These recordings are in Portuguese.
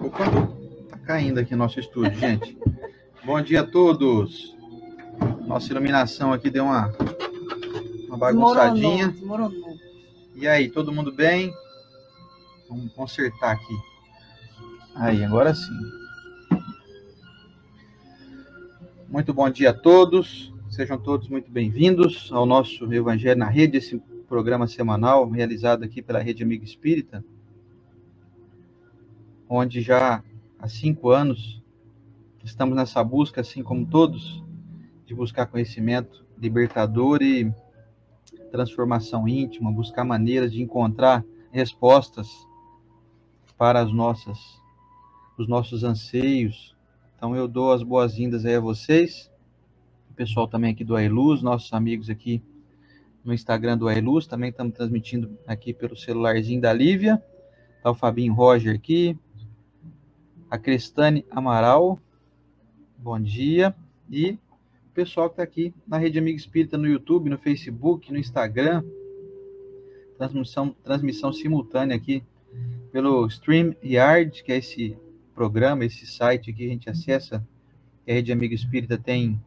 Opa, tá caindo aqui nosso estúdio, gente. Bom dia a todos. Nossa iluminação aqui deu uma bagunçadinha. Desmoronou. E aí, todo mundo bem? Vamos consertar aqui. Aí, agora sim. Muito bom dia a todos. Sejam todos muito bem-vindos ao nosso Evangelho na Rede, esse programa semanal realizado aqui pela Rede Amigo Espírita, onde já há 5 anos estamos nessa busca, assim como todos, de buscar conhecimento libertador e transformação íntima, buscar maneiras de encontrar respostas para os nossos anseios. Então eu dou as boas-vindas aí a vocês, o pessoal também aqui do Ailuz, nossos amigos aqui no Instagram do Ailuz, também estamos transmitindo aqui pelo celularzinho da Lívia, tá o Fabinho Roger aqui, a Cristane Amaral, bom dia, e o pessoal que está aqui na Rede Amigo Espírita no YouTube, no Facebook, no Instagram, transmissão simultânea aqui pelo StreamYard, que é esse programa, esse site que a gente acessa, que a Rede Amigo Espírita tem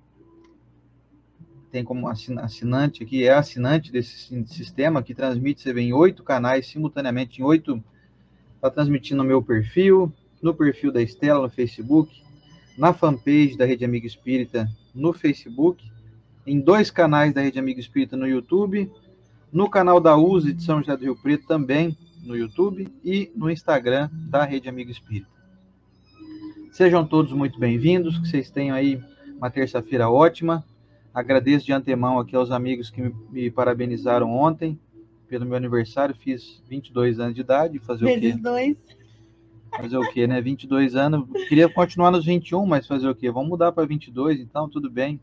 como assinante aqui, é assinante desse sistema, que transmite, você vê, em 8 canais simultaneamente, está transmitindo no meu perfil, no perfil da Estela no Facebook, na fanpage da Rede Amigo Espírita no Facebook, em 2 canais da Rede Amigo Espírita no YouTube, no canal da USE de São José do Rio Preto também no YouTube e no Instagram da Rede Amigo Espírita. Sejam todos muito bem-vindos, que vocês tenham aí uma terça-feira ótima. Agradeço de antemão aqui aos amigos que me parabenizaram ontem pelo meu aniversário, fiz 22 anos de idade, fazer o quê? Vezes 2. Fazer o quê, né? 22 anos, queria continuar nos 21, mas fazer o quê? Vamos mudar para 22, então tudo bem.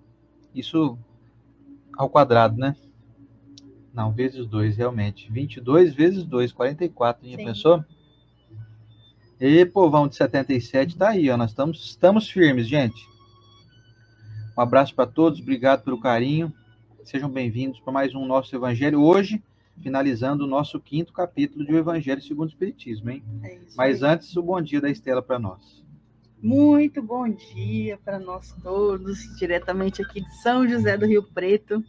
Isso ao quadrado, né? Não, vezes 2, realmente. 22 vezes 2, 44, já pensou? E povão de 77 tá aí, ó. Nós estamos firmes, gente. Um abraço para todos, obrigado pelo carinho. Sejam bem-vindos para mais um nosso Evangelho. Hoje, finalizando o nosso 5º capítulo de O Evangelho segundo o Espiritismo, hein? Mas antes, o bom dia da Estela para nós. Muito bom dia para nós todos, diretamente aqui de São José do Rio Preto.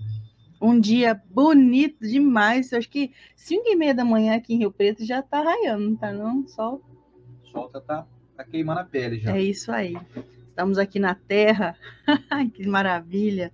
Um dia bonito demais. Eu acho que 5h30 da manhã aqui em Rio Preto já tá raiando, não tá não? Sol. O sol tá queimando a pele já. É isso aí. Estamos aqui na terra. Que maravilha.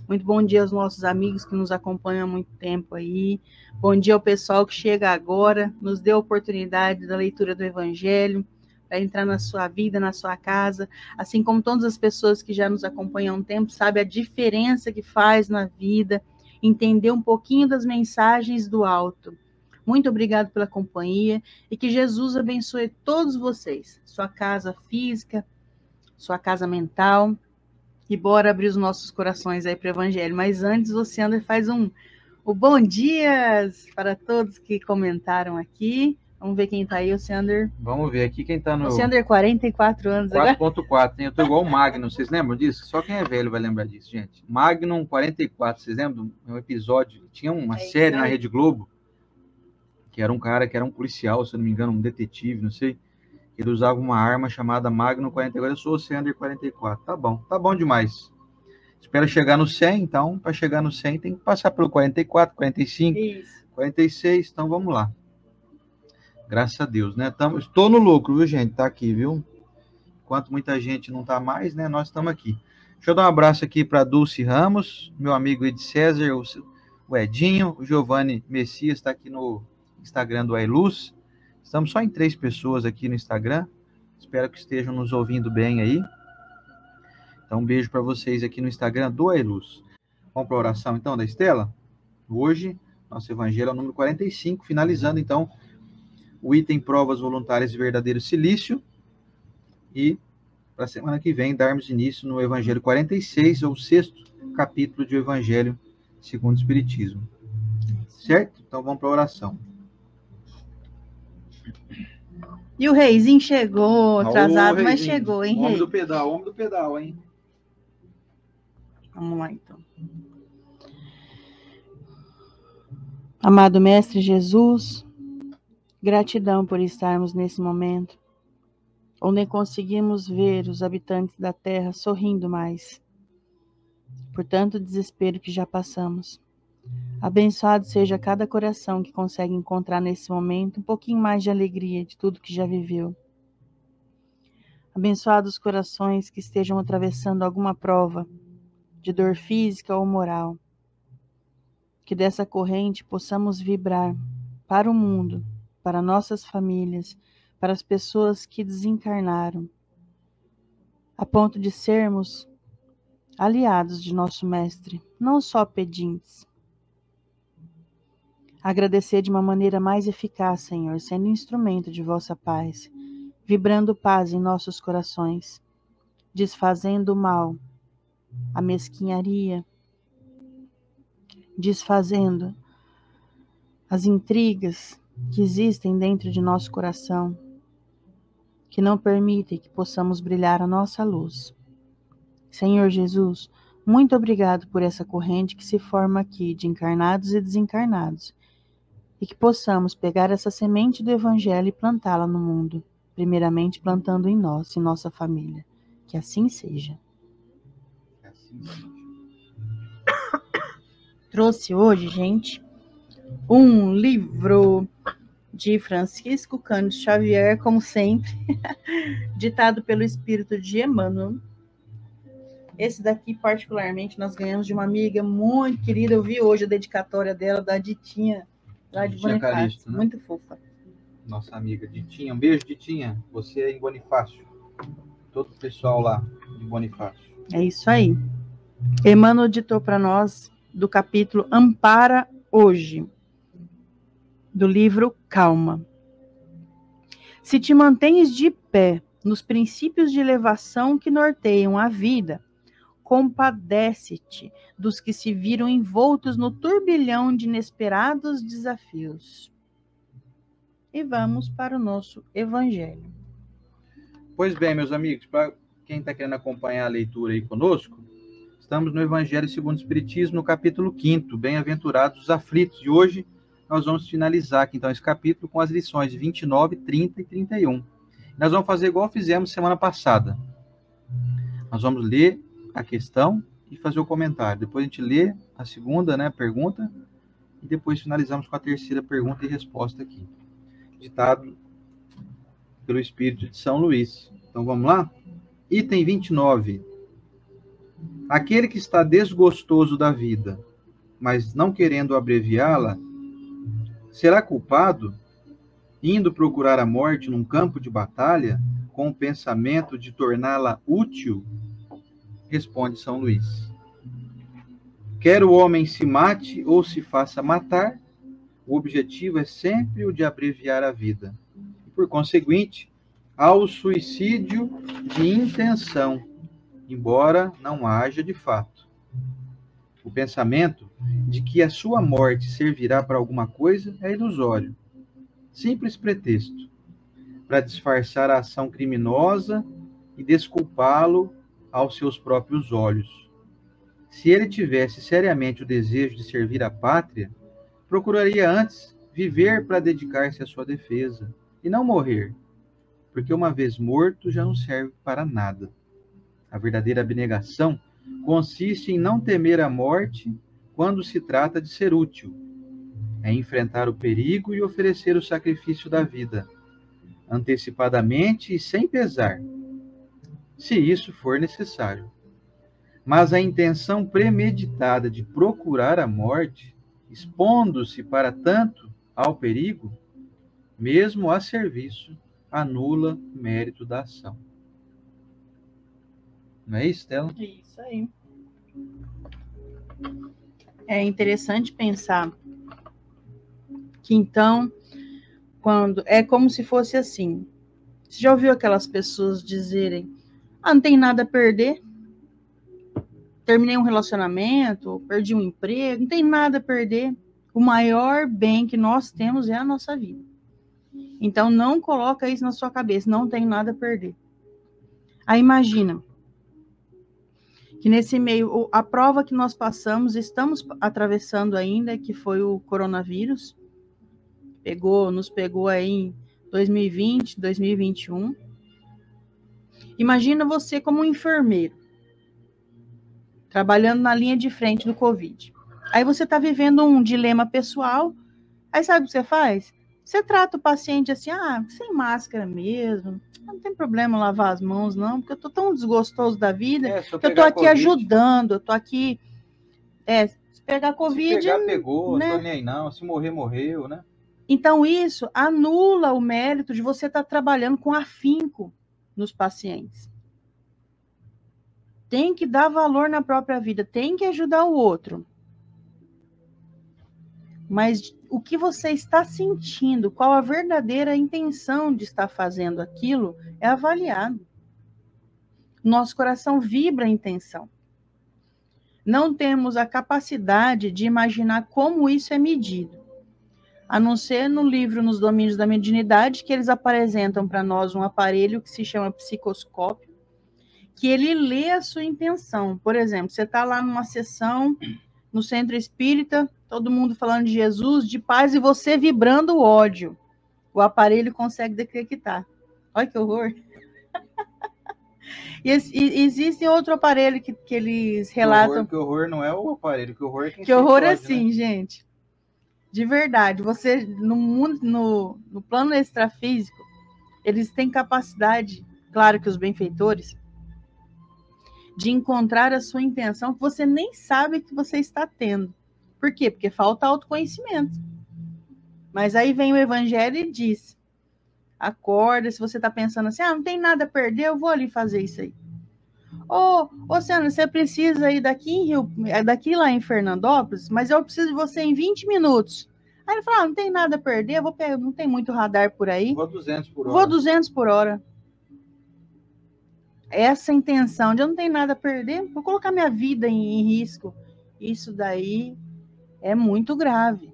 Muito bom dia aos nossos amigos que nos acompanham há muito tempo aí. Bom dia ao pessoal que chega agora, nos deu a oportunidade da leitura do Evangelho, para entrar na sua vida, na sua casa. Assim como todas as pessoas que já nos acompanham há um tempo, sabe a diferença que faz na vida, entender um pouquinho das mensagens do alto. Muito obrigado pela companhia e que Jesus abençoe todos vocês, sua casa física, sua casa mental. E bora abrir os nossos corações aí para o Evangelho. Mas antes, o Sander faz o bom dia para todos que comentaram aqui. Vamos ver quem está aí, o Sander. Vamos ver aqui quem está no... O Sander, 44 anos 4.4, eu tô igual o Magnum, vocês lembram disso? Só quem é velho vai lembrar disso, gente. Magnum 44, vocês lembram? Um episódio, tinha uma série na Rede Globo, que era um cara que era um policial, se eu não me engano, um detetive, não sei. Ele usava uma arma chamada Magnum 44. Eu sou o Sander 44. Tá bom demais. Espero chegar no 100, então, para chegar no 100 tem que passar pelo 44, 45, Isso. 46, então vamos lá. Graças a Deus, né? Estou no lucro, viu, gente? Tá aqui, viu? Enquanto muita gente não tá mais, né? Nós estamos aqui. Deixa eu dar um abraço aqui para Dulce Ramos, meu amigo Ed César, o Edinho, o Giovanni Messias está aqui no Instagram do Ailuz. Estamos só em 3 pessoas aqui no Instagram. Espero que estejam nos ouvindo bem aí. Então, um beijo para vocês aqui no Instagram do Ailuz. Vamos para a oração, então, da Estela? Hoje, nosso Evangelho é o número 45, finalizando, então, o item Provas Voluntárias de Verdadeiro Silício. E, para a semana que vem, darmos início no Evangelho 46, ou 6º capítulo de O Evangelho segundo o Espiritismo. Certo? Então, vamos para a oração. E o Reizinho chegou, atrasado, mas chegou, hein, Rei? Homem do pedal, hein? Vamos lá, então. Amado Mestre Jesus, gratidão por estarmos nesse momento, onde conseguimos ver os habitantes da terra sorrindo mais, por tanto desespero que já passamos. Abençoado seja cada coração que consegue encontrar nesse momento um pouquinho mais de alegria de tudo que já viveu. Abençoados os corações que estejam atravessando alguma prova de dor física ou moral. Que dessa corrente possamos vibrar para o mundo, para nossas famílias, para as pessoas que desencarnaram, a ponto de sermos aliados de nosso Mestre, não só pedintes. Agradecer de uma maneira mais eficaz, Senhor, sendo instrumento de vossa paz, vibrando paz em nossos corações, desfazendo o mal, a mesquinharia, desfazendo as intrigas que existem dentro de nosso coração, que não permitem que possamos brilhar a nossa luz. Senhor Jesus, muito obrigado por essa corrente que se forma aqui de encarnados e desencarnados, e que possamos pegar essa semente do Evangelho e plantá-la no mundo, primeiramente plantando em nós, em nossa família. Que assim seja. Trouxe hoje, gente, um livro de Francisco Cândido Xavier, como sempre, ditado pelo Espírito de Emmanuel. Esse daqui, particularmente, nós ganhamos de uma amiga muito querida. Eu vi hoje a dedicatória dela, da Ditinha, lá de Bonifácio. Calixto, né? Muito fofa. Nossa amiga Ditinha. Um beijo, Ditinha. Você é em Bonifácio. Todo o pessoal lá de Bonifácio. É isso aí. Emmanuel ditou para nós do capítulo Ampara Hoje, do livro Calma. Se te mantens de pé nos princípios de elevação que norteiam a vida, compadece-te dos que se viram envoltos no turbilhão de inesperados desafios. E vamos para o nosso Evangelho. Pois bem, meus amigos, para quem está querendo acompanhar a leitura aí conosco, estamos no Evangelho segundo o Espiritismo, no capítulo 5º, Bem-aventurados os aflitos. E hoje nós vamos finalizar aqui, então, esse capítulo com as lições 29, 30 e 31. Nós vamos fazer igual fizemos semana passada. Nós vamos ler a questão e fazer o comentário. Depois a gente lê a segunda, né, pergunta, e depois finalizamos com a terceira pergunta e resposta aqui, ditado pelo Espírito de São Luís. Então vamos lá? Item 29. Aquele que está desgostoso da vida, mas não querendo abreviá-la, será culpado, indo procurar a morte num campo de batalha, com o pensamento de torná-la útil? Responde São Luís. Quer o homem se mate ou se faça matar, o objetivo é sempre o de abreviar a vida. E, por conseguinte, há o suicídio de intenção, embora não haja de fato. O pensamento de que a sua morte servirá para alguma coisa é ilusório. Simples pretexto para disfarçar a ação criminosa e desculpá-lo aos seus próprios olhos. Se ele tivesse seriamente o desejo de servir a pátria, procuraria antes viver para dedicar-se à sua defesa e não morrer, porque uma vez morto já não serve para nada. A verdadeira abnegação consiste em não temer a morte quando se trata de ser útil. É enfrentar o perigo e oferecer o sacrifício da vida, antecipadamente e sem pesar, se isso for necessário. Mas a intenção premeditada de procurar a morte, expondo-se para tanto ao perigo, mesmo a serviço, anula o mérito da ação. Não é isso, Stella? É isso aí. É interessante pensar que, então, quando é como se fosse assim. Você já ouviu aquelas pessoas dizerem: ah, não tem nada a perder? Terminei um relacionamento, perdi um emprego, não tem nada a perder. O maior bem que nós temos é a nossa vida. Então, não coloca isso na sua cabeça, não tem nada a perder. Aí imagina que nesse meio, a prova que nós passamos, estamos atravessando ainda, que foi o coronavírus, nos pegou aí em 2020, 2021, Imagina você como um enfermeiro, trabalhando na linha de frente do Covid. Aí você está vivendo um dilema pessoal, aí sabe o que você faz? Você trata o paciente assim, sem máscara mesmo, não tem problema lavar as mãos não, porque eu tô tão desgostoso da vida, que eu tô aqui ajudando, eu tô aqui, se pegar Covid... Se pegar, pegou, né? Não tô nem aí não, se morrer, morreu, né? Então isso anula o mérito de você estar trabalhando com afinco nos pacientes. Tem que dar valor na própria vida, tem que ajudar o outro. Mas o que você está sentindo, qual a verdadeira intenção de estar fazendo aquilo, é avaliado. Nosso coração vibra a intenção. Não temos a capacidade de imaginar como isso é medido. A não ser no livro Nos Domínios da Mediunidade, que eles apresentam para nós um aparelho que se chama psicoscópio, que ele lê a sua intenção. Por exemplo, você está lá numa sessão no centro espírita, todo mundo falando de Jesus, de paz, e você vibrando o ódio. O aparelho consegue detectar. Olha que horror. E existe outro aparelho que eles relatam. Que horror não é o aparelho, que horror é quem que horror pode, é assim, né? Gente. De verdade, você, no mundo, no plano extrafísico, eles têm capacidade, claro que os benfeitores, de encontrar a sua intenção que você nem sabe que você está tendo. Por quê? Porque falta autoconhecimento. Mas aí vem o evangelho e diz, acorda, se você está pensando assim, não tem nada a perder, eu vou ali fazer isso aí. Sandra, você precisa ir daqui lá em Fernandópolis, mas eu preciso de você em 20 minutos. Aí ele fala, não tem nada a perder, não tem muito radar por aí. Vou 200 por hora. Vou 200 por hora. Essa intenção de eu não tenho nada a perder, vou colocar minha vida em risco. Isso daí é muito grave.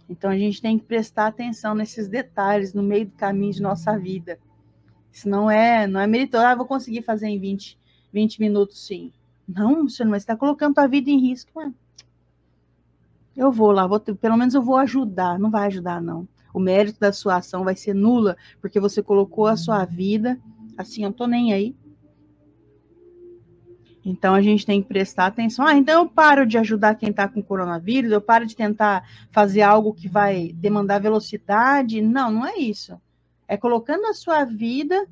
Então a gente tem que prestar atenção nesses detalhes no meio do caminho de nossa vida. Isso não é meritório. Vou conseguir fazer em 20 minutos, sim. Não, senhor, mas você está colocando a vida em risco. Eu vou lá, pelo menos eu vou ajudar. Não vai ajudar, não. O mérito da sua ação vai ser nula, porque você colocou a sua vida assim, eu tô nem aí. Então a gente tem que prestar atenção. Então eu paro de ajudar quem está com coronavírus, eu paro de tentar fazer algo que vai demandar velocidade. Não é isso. É colocando a sua vida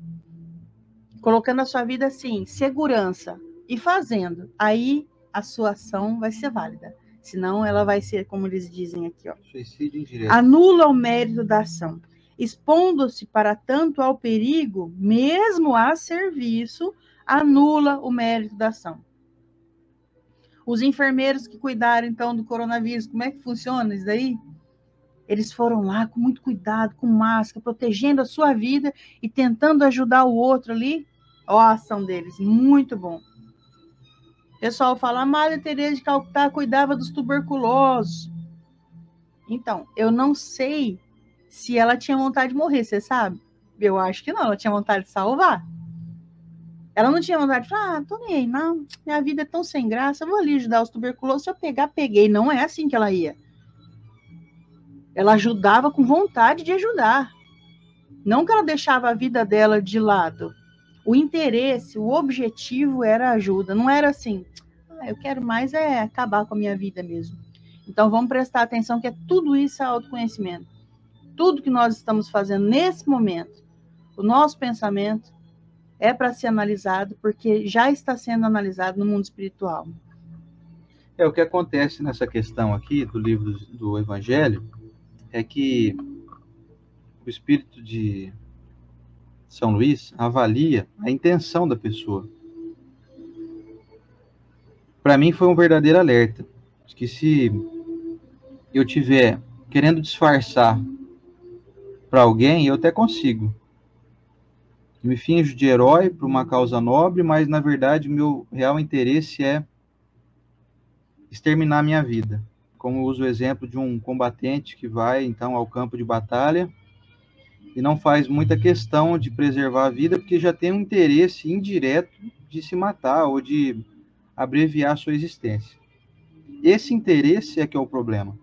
assim, segurança, e fazendo. Aí a sua ação vai ser válida. Senão ela vai ser, como eles dizem aqui, suicídio indireto. Anula o mérito da ação. Expondo-se para tanto ao perigo, mesmo a serviço, anula o mérito da ação. Os enfermeiros que cuidaram, então, do coronavírus, como é que funciona isso daí? Eles foram lá com muito cuidado, com máscara, protegendo a sua vida e tentando ajudar o outro ali. Ó a ação deles, muito bom. O pessoal fala, a Madre Teresa de Calcutá cuidava dos tuberculosos. Então, eu não sei se ela tinha vontade de morrer, você sabe? Eu acho que não, ela tinha vontade de salvar. Ela não tinha vontade de falar, tô nem aí, não, minha vida é tão sem graça, eu vou ali ajudar os tuberculosos, se eu pegar, peguei. Não é assim que ela ia. Ela ajudava com vontade de ajudar. Não que ela deixava a vida dela de lado. O interesse, o objetivo era a ajuda. Não era assim, eu quero mais acabar com a minha vida mesmo. Então vamos prestar atenção que tudo isso é autoconhecimento. Tudo que nós estamos fazendo nesse momento, o nosso pensamento é para ser analisado, porque já está sendo analisado no mundo espiritual. O que acontece nessa questão aqui do livro do Evangelho é que o Espírito de São Luís avalia a intenção da pessoa. Para mim foi um verdadeiro alerta, que se eu tiver querendo disfarçar para alguém, eu até consigo. Me finjo de herói para uma causa nobre, mas na verdade o meu real interesse é exterminar minha vida. Como uso o exemplo de um combatente que vai então ao campo de batalha e não faz muita questão de preservar a vida, porque já tem um interesse indireto de se matar ou de abreviar a sua existência. Esse interesse é que é o problema.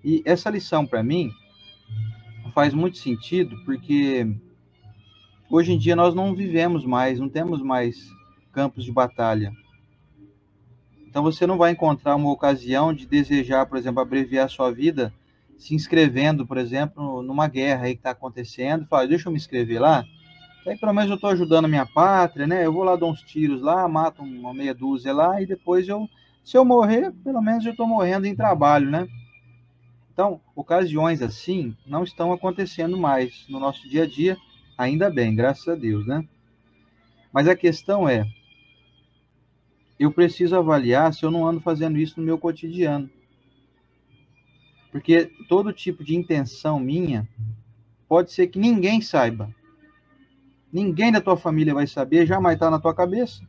E essa lição, para mim, faz muito sentido, porque Hoje em dia nós não vivemos mais, não temos mais campos de batalha. Então você não vai encontrar uma ocasião de desejar, por exemplo, abreviar sua vida se inscrevendo, por exemplo, numa guerra aí que está acontecendo. Fala, deixa eu me inscrever lá, aí pelo menos eu estou ajudando a minha pátria, né? Eu vou lá dar uns tiros lá, mato uma meia dúzia lá e depois se eu morrer, pelo menos eu estou morrendo em trabalho, né? Então, ocasiões assim não estão acontecendo mais no nosso dia a dia, ainda bem, graças a Deus, né? Mas a questão é, eu preciso avaliar se eu não ando fazendo isso no meu cotidiano. Porque todo tipo de intenção minha pode ser que ninguém saiba. Ninguém da tua família vai saber, jamais está na tua cabeça.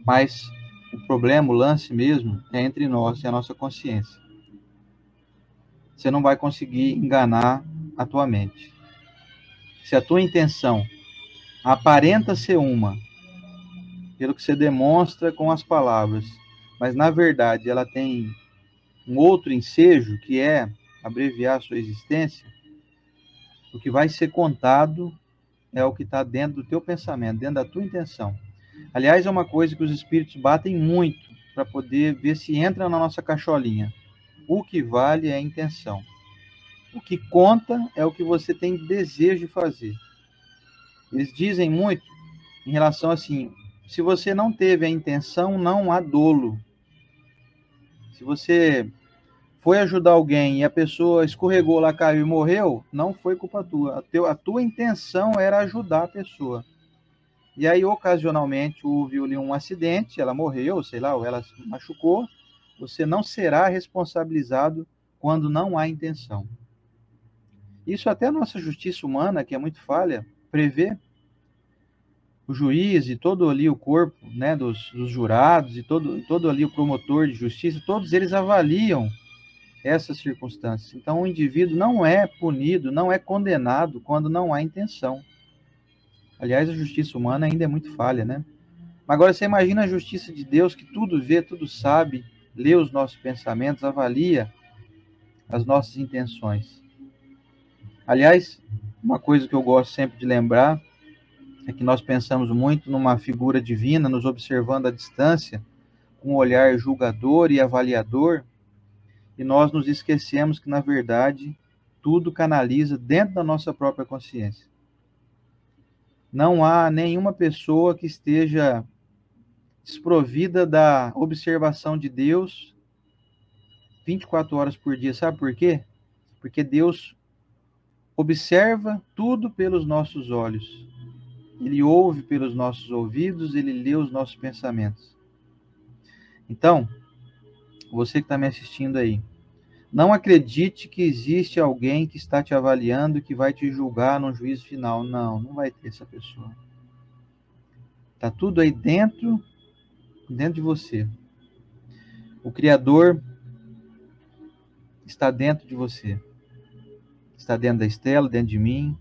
Mas o problema, o lance mesmo, é entre nós e a nossa consciência. Você não vai conseguir enganar a tua mente. Se a tua intenção aparenta ser uma, pelo que você demonstra com as palavras, mas na verdade ela tem um outro ensejo, que é abreviar a sua existência, o que vai ser contado é o que está dentro do teu pensamento, dentro da tua intenção. Aliás, é uma coisa que os espíritos batem muito para poder ver se entra na nossa cacholinha. O que vale é a intenção. O que conta é o que você tem desejo de fazer. Eles dizem muito em relação assim, se você não teve a intenção, não há dolo. Se você foi ajudar alguém e a pessoa escorregou lá, caiu e morreu, não foi culpa tua. A tua intenção era ajudar a pessoa. E aí, ocasionalmente, houve ali um acidente, ela morreu, sei lá, ou ela se machucou. Você não será responsabilizado quando não há intenção. Isso até a nossa justiça humana, que é muito falha, prevê. O juiz e todo ali o corpo, né, dos jurados e todo ali o promotor de justiça, todos eles avaliam essas circunstâncias. Então, o indivíduo não é punido, não é condenado quando não há intenção. Aliás, a justiça humana ainda é muito falha, né? Agora, você imagina a justiça de Deus, que tudo vê, tudo sabe, lê os nossos pensamentos, avalia as nossas intenções. Aliás, uma coisa que eu gosto sempre de lembrar é que nós pensamos muito numa figura divina, nos observando à distância, com um olhar julgador e avaliador, e nós nos esquecemos que, na verdade, tudo canaliza dentro da nossa própria consciência. Não há nenhuma pessoa que esteja desprovida da observação de Deus 24 horas por dia. Sabe por quê? Porque Deus observa tudo pelos nossos olhos. Ele ouve pelos nossos ouvidos, ele lê os nossos pensamentos. Então, você que está me assistindo aí, não acredite que existe alguém que está te avaliando, que vai te julgar no juízo final. Não, não vai ter essa pessoa. Está tudo aí dentro de você. O Criador está dentro de você. Está dentro da Estela, dentro de mim.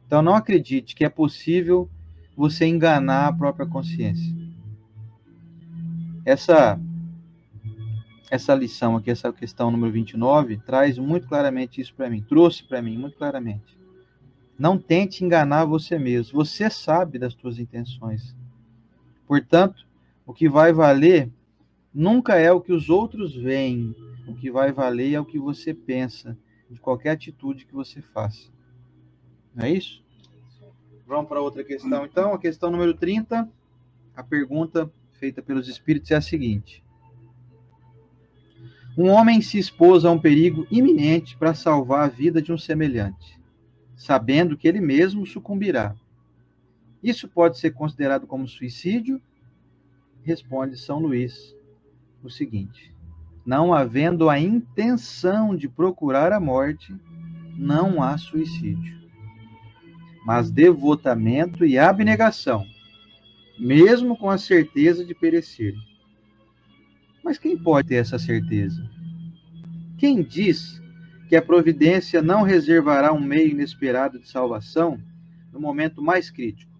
Então não acredite que é possível você enganar a própria consciência. Essa lição aqui, essa questão número 29, traz muito claramente isso para mim. Trouxe para mim muito claramente. Não tente enganar você mesmo. Você sabe das suas intenções. Portanto, o que vai valer nunca é o que os outros veem. O que vai valer é o que você pensa de qualquer atitude que você faça. Não é isso? Vamos para outra questão, então. A questão número 30. A pergunta feita pelos espíritos é a seguinte. Um homem se expôs a um perigo iminente para salvar a vida de um semelhante, sabendo que ele mesmo sucumbirá. Isso pode ser considerado como suicídio? Responde São Luís o seguinte: não havendo a intenção de procurar a morte, não há suicídio, mas devotamento e abnegação, mesmo com a certeza de perecer. Mas quem pode ter essa certeza? Quem diz que a providência não reservará um meio inesperado de salvação no momento mais crítico?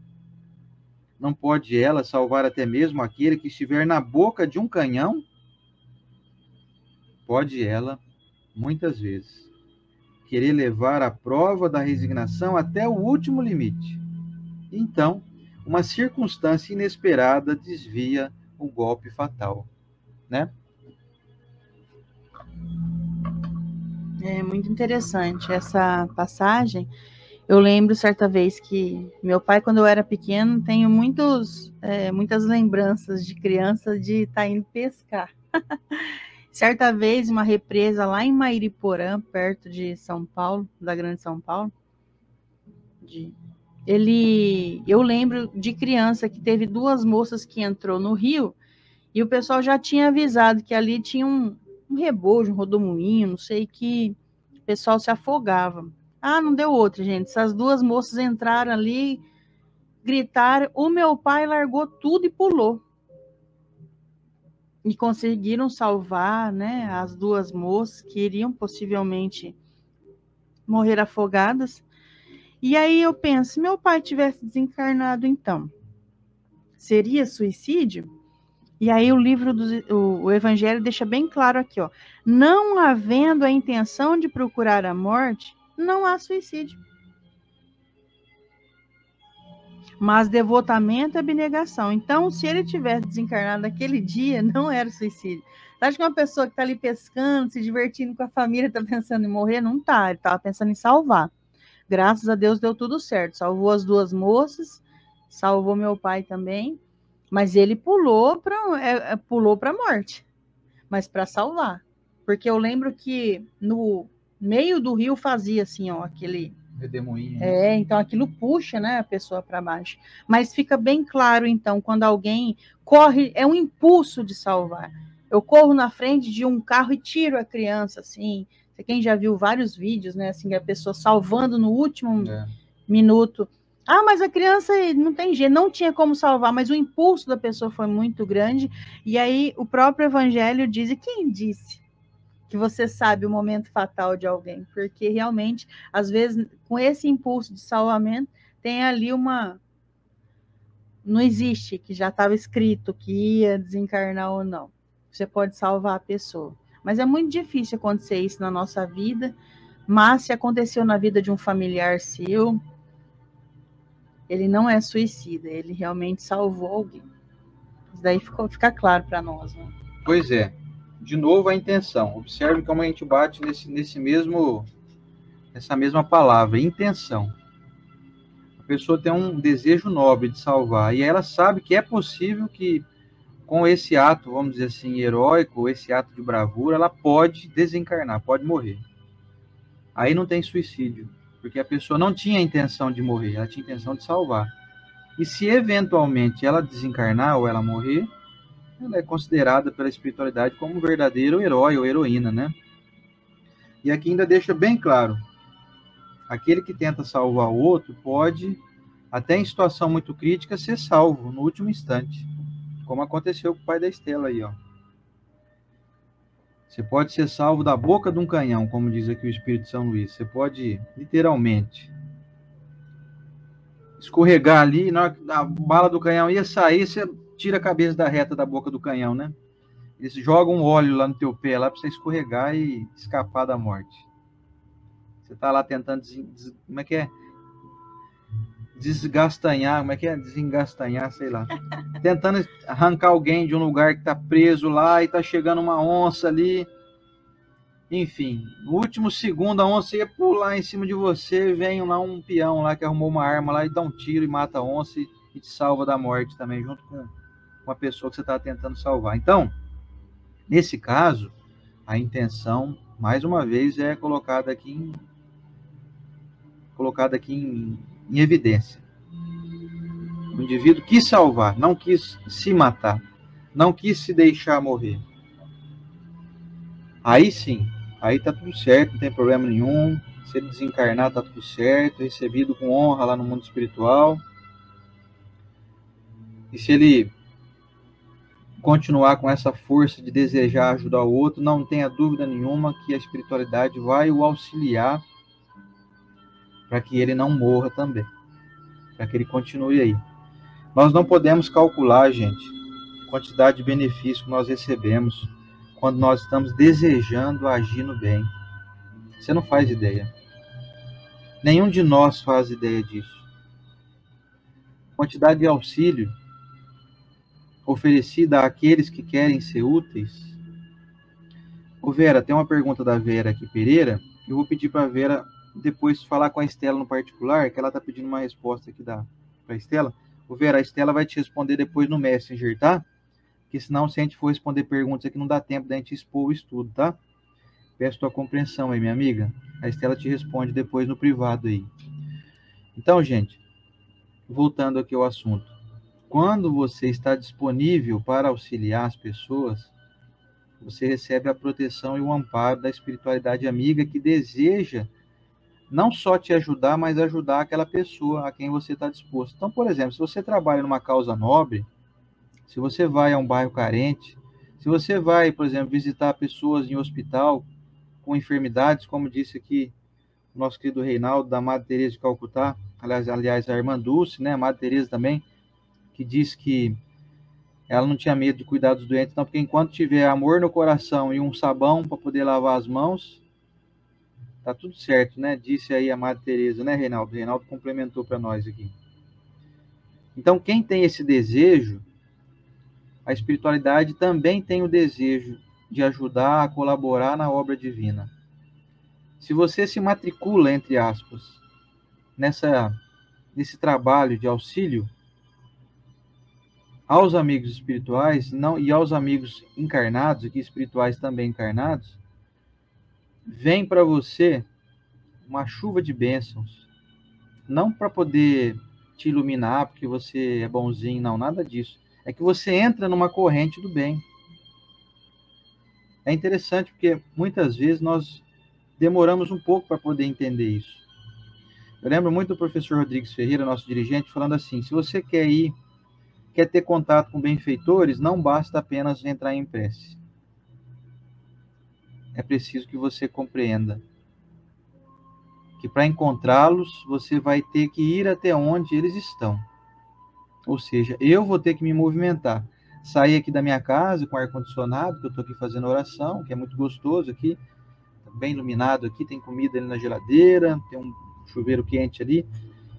Não pode ela salvar até mesmo aquele que estiver na boca de um canhão? Pode ela, muitas vezes. querer levar a prova da resignação até o último limite. Então, uma circunstância inesperada desvia o golpe fatal, né? É muito interessante essa passagem. Eu lembro certa vez que meu pai, quando eu era pequeno, tenho muitas lembranças de criança de estar indo pescar. Certa vez, uma represa lá em Mairiporã, perto de São Paulo, da Grande São Paulo, eu lembro de criança que teve 2 moças que entrou no rio e o pessoal já tinha avisado que ali tinha um rebojo, um rodomoinho, não sei, que o pessoal se afogava. Ah, não deu outra, gente. Essas 2 moças entraram ali, gritaram, o meu pai largou tudo e pulou. E conseguiram salvar, né, as 2 moças que iriam possivelmente morrer afogadas. E aí eu penso, se meu pai tivesse desencarnado então, seria suicídio? E aí o Evangelho deixa bem claro aqui, ó, não havendo a intenção de procurar a morte, não há suicídio. Mas devotamento é abnegação. Então, se ele tivesse desencarnado naquele dia, não era suicídio. Você acha que uma pessoa que está ali pescando, se divertindo com a família, está pensando em morrer? Não está, ele estava pensando em salvar. Graças a Deus deu tudo certo. Salvou as 2 moças, salvou meu pai também, mas ele pulou para a morte, mas para salvar. Porque eu lembro que no meio do rio fazia assim, ó, aquele redemoinho. Então aquilo puxa, né, a pessoa para baixo. Mas fica bem claro, então, quando alguém corre, é um impulso de salvar. Eu corro na frente de um carro e tiro a criança, assim. Quem já viu vários vídeos, né, assim, a pessoa salvando no último minuto. Ah, mas a criança não tem jeito, não tinha como salvar, mas o impulso da pessoa foi muito grande. E aí o próprio Evangelho diz, e quem disse que você sabe o momento fatal de alguém? Porque realmente, às vezes, com esse impulso de salvamento, tem ali não existe, que já estava escrito que ia desencarnar ou não. Você pode salvar a pessoa. Mas é muito difícil acontecer isso na nossa vida, mas se aconteceu na vida de um familiar seu, ele não é suicida, ele realmente salvou alguém. Isso daí fica claro para nós, né? Pois é. De novo, a intenção. Observe como a gente bate nessa mesma palavra, intenção. A pessoa tem um desejo nobre de salvar, e ela sabe que é possível que, com esse ato, vamos dizer assim, heróico, esse ato de bravura, ela pode desencarnar, pode morrer. Aí não tem suicídio, porque a pessoa não tinha a intenção de morrer, ela tinha a intenção de salvar. E se eventualmente ela desencarnar ou ela morrer, ela é considerada pela espiritualidade como um verdadeiro herói ou heroína, né? E aqui ainda deixa bem claro, aquele que tenta salvar o outro pode, até em situação muito crítica, ser salvo no último instante, como aconteceu com o pai da Estela aí, ó. Você pode ser salvo da boca de um canhão, como diz aqui o Espírito de São Luís. Você pode, literalmente, escorregar ali, na hora que a bala do canhão ia sair, você tira a cabeça da reta da boca do canhão, né? Eles jogam um óleo lá no teu pé, lá para você escorregar e escapar da morte. Você tá lá tentando, como é que é? Desgastanhar, como é que é? Desengastanhar, sei lá. Tentando arrancar alguém de um lugar que tá preso lá e tá chegando uma onça ali. Enfim, no último segundo a onça ia pular em cima de você, vem lá um peão lá que arrumou uma arma lá e dá um tiro e mata a onça e te salva da morte também, junto com uma pessoa que você tá tentando salvar. Então, nesse caso, a intenção, mais uma vez, é colocada aqui em evidência. O indivíduo quis salvar, não quis se matar, não quis se deixar morrer. Aí sim, aí tá tudo certo, não tem problema nenhum. Se ele desencarnar, tá tudo certo, recebido com honra lá no mundo espiritual. E se ele continuar com essa força de desejar ajudar o outro, não tenha dúvida nenhuma que a espiritualidade vai o auxiliar para que ele não morra também, para que ele continue aí. Nós não podemos calcular, gente, a quantidade de benefício que nós recebemos quando nós estamos desejando agir no bem. Você não faz ideia. Nenhum de nós faz ideia disso. A quantidade de auxílio oferecida àqueles que querem ser úteis. Ô Vera, tem uma pergunta da Vera aqui, Pereira. Eu vou pedir para a Vera depois falar com a Estela no particular, que ela está pedindo uma resposta aqui para a Estela. Ô Vera, a Estela vai te responder depois no Messenger, tá? Porque senão, se a gente for responder perguntas aqui, não dá tempo da gente expor o estudo, tá? Peço tua compreensão aí, minha amiga. A Estela te responde depois no privado aí. Então, gente, voltando aqui ao assunto. Quando você está disponível para auxiliar as pessoas, você recebe a proteção e o amparo da espiritualidade amiga que deseja não só te ajudar, mas ajudar aquela pessoa a quem você está disposto. Então, por exemplo, se você trabalha numa causa nobre, se você vai a um bairro carente, se você vai, por exemplo, visitar pessoas em hospital com enfermidades, como disse aqui o nosso querido Reinaldo, da Madre Teresa de Calcutá, aliás, a irmã Dulce, né, a Madre Teresa também, que disse que ela não tinha medo de cuidar dos doentes, não, porque enquanto tiver amor no coração e um sabão para poder lavar as mãos, tá tudo certo, né? Disse aí a Madre Teresa, né, Reinaldo? O Reinaldo complementou para nós aqui. Então, quem tem esse desejo, a espiritualidade também tem o desejo de ajudar a colaborar na obra divina. Se você se matricula, entre aspas, nesse trabalho de auxílio aos amigos espirituais não, e aos amigos encarnados, aqui espirituais também encarnados, vem para você uma chuva de bênçãos. Não para poder te iluminar, porque você é bonzinho, não, nada disso. É que você entra numa corrente do bem. É interessante porque muitas vezes nós demoramos um pouco para poder entender isso. Eu lembro muito do professor Rodrigues Ferreira, nosso dirigente, falando assim: se você quer ter contato com benfeitores, não basta apenas entrar em prece. É preciso que você compreenda que para encontrá-los, você vai ter que ir até onde eles estão. Ou seja, eu vou ter que me movimentar. Sair aqui da minha casa com ar-condicionado, que eu estou aqui fazendo oração, que é muito gostoso aqui, bem iluminado aqui, tem comida ali na geladeira, tem um chuveiro quente ali.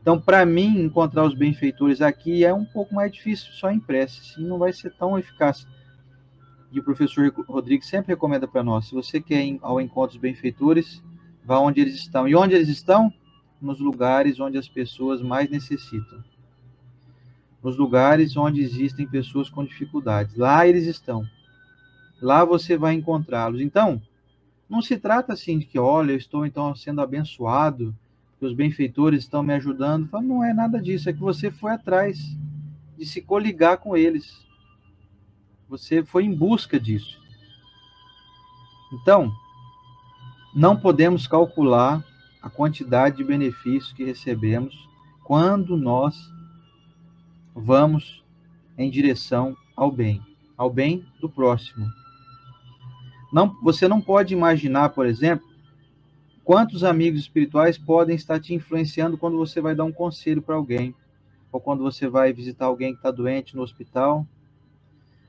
Então, para mim, encontrar os benfeitores aqui é um pouco mais difícil, só em prece, assim, não vai ser tão eficaz. E o professor Rodrigues sempre recomenda para nós: se você quer ir ao encontro dos benfeitores, vá onde eles estão. E onde eles estão? Nos lugares onde as pessoas mais necessitam. Nos lugares onde existem pessoas com dificuldades. Lá eles estão. Lá você vai encontrá-los. Então, não se trata assim de que, olha, eu estou então sendo abençoado, que os benfeitores estão me ajudando. Não é nada disso, é que você foi atrás de se coligar com eles. Você foi em busca disso. Então, não podemos calcular a quantidade de benefícios que recebemos quando nós vamos em direção ao bem do próximo. Você não pode imaginar, por exemplo, quantos amigos espirituais podem estar te influenciando quando você vai dar um conselho para alguém, ou quando você vai visitar alguém que está doente no hospital.